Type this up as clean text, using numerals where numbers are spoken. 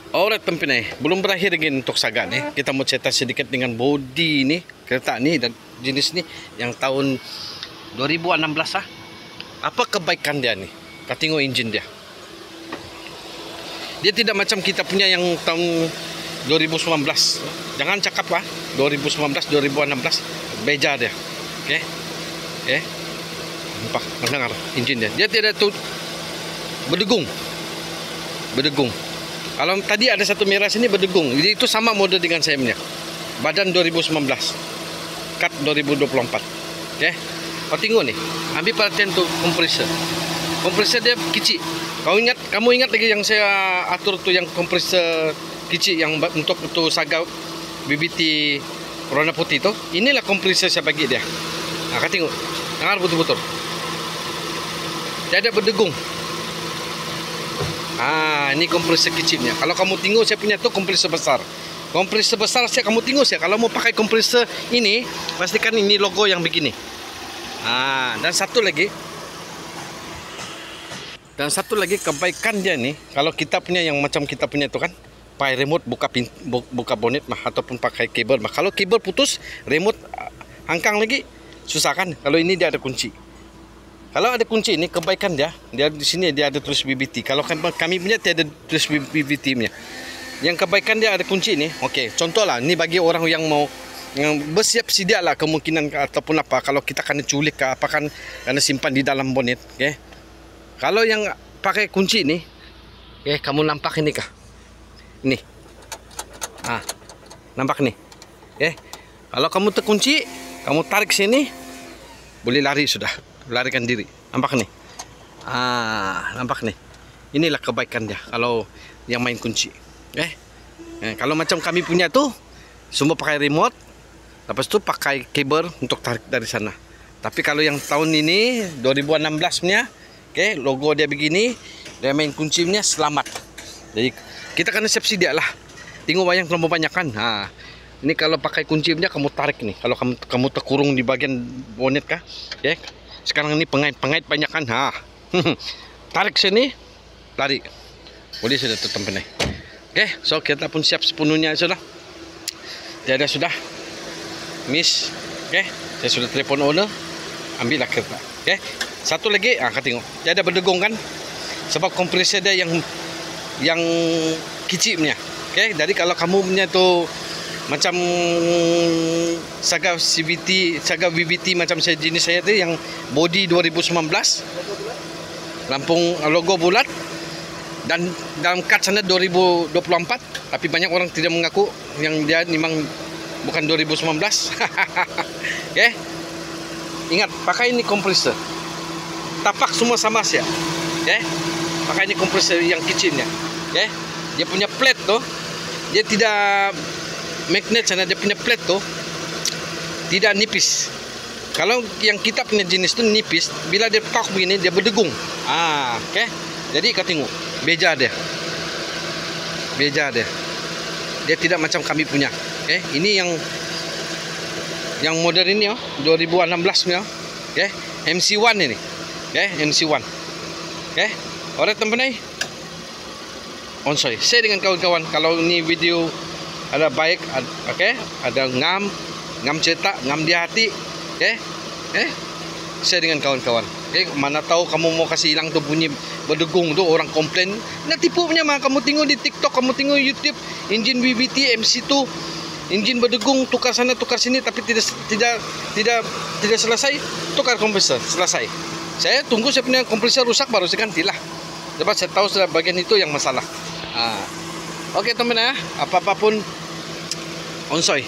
Alright teman-teman, belum berakhir lagi untuk saga nih. Kita mau cerita sedikit dengan bodi ini, kereta nih dan jenis nih yang tahun 2016 ah. Apa kebaikan dia nih? Kita tengok engine dia. Dia tidak macam kita punya yang tahun 2019. Jangan cakap lah 2019, 2016 beja dia. Oke. Nampak, mendengar engine dia. Dia tidak tuh berdegung. Kalau tadi ada satu merah sini berdegung. Jadi itu sama mode dengan saya punya. Badan 2019. Cut 2024. Oke. Kau tengok nih. Ambil perhatian tuh kompresor. Kompresor dia kecil. Kamu ingat lagi yang saya atur tuh yang kompresor kecil yang untuk itu Saga BBT warna putih itu. Inilah kompresor saya bagi dia. Nah, kau tengok. Dengar betul-betul. Dia ada berdegung. Ini kompresor kecilnya. Kalau kamu tengok saya punya tuh kompresor besar. Kompresor besar saya kamu tengok saya. Kalau mau pakai kompresor ini, pastikan ini logo yang begini. Dan satu lagi kebaikan dia nih. Kalau kita punya yang macam kita punya itu kan, pakai remote buka bonnet mah ataupun pakai kabel mah. Kalau kabel putus, remote hangkang lagi susah kan. Kalau ini dia ada kunci. Kalau ada kunci ini kebaikan dia di sini dia ada tulis BBT. Kalau kami punya tiada tulis BBT-nya. Yang kebaikan dia ada kunci ini. Oke, contohlah ini bagi orang yang mau bersiap sedia lah kemungkinan ataupun apa kalau kita kena culik ke apa kan kena simpan di dalam bonnet. Oke. Kalau yang pakai kunci ini, kamu nampak ini kah? Ini. Nampak nih. Kalau kamu terkunci, kamu tarik sini, boleh lari sudah. Larikan diri. Nampak nih. Nampak nih. Inilah kebaikan dia kalau yang main kunci. Kalau macam kami punya tuh semua pakai remote. Lepas itu pakai kabel untuk tarik dari sana. Tapi kalau yang tahun ini 2016 nya, logo dia begini, dia main kuncinya selamat. Jadi kita kena siap sedia lah. Tengok wayang terlalu banyak kan. Ini kalau pakai kuncinya kamu tarik nih. Kalau kamu terkurung di bagian bonnet kah? Sekarang ini pengait banyak kan. Tarik sini, lari. Boleh sudah tutup nih. So kita pun siap sepenuhnya sudah. Jadi sudah. Miss. Saya sudah telepon owner. Ambillah kereta. Satu lagi, kau tengok. Dia ada berdegung kan? Sebab kompresor dia yang kecilnya. Jadi kalau kamu punya tu macam Saga CVT, Saga BBT macam saya jenis saya tu yang body 2019, lampung logo bulat dan dalam cut sana 2024, tapi banyak orang tidak mengaku yang dia memang bukan 2019. Ingat, pakai ini kompresor. Tapak semua sama saja. Pakai ini kompresor yang kecilnya. Dia punya plate tu, dia tidak magnet sana, dia punya plate tu tidak nipis. Kalau yang kita punya jenis tu nipis, bila dia pak begini dia berdegung. Jadi kau tengok beja dia. Dia tidak macam kami punya. Ini yang modern ini 2016 nya. MC1 ini. MC1. Alright teman-teman. Onsoi. Share dengan kawan-kawan kalau ini video ada baik, ada ngam cetak, ngam di hati, share dengan kawan-kawan. Mana tahu kamu mau kasih hilang tuh bunyi berdegung tuh orang komplain. Nah tipu punya mah kamu tengok di TikTok, kamu tengok YouTube, engine BBT MC2, engine berdegung tukar sana tukar sini tapi tidak selesai, tukar kompresor selesai. Saya tunggu saya punya kompresor rusak baru saya gantilah. Sebab saya tahu sudah bagian itu yang masalah. Oke teman-teman, apa-apapun onsoi.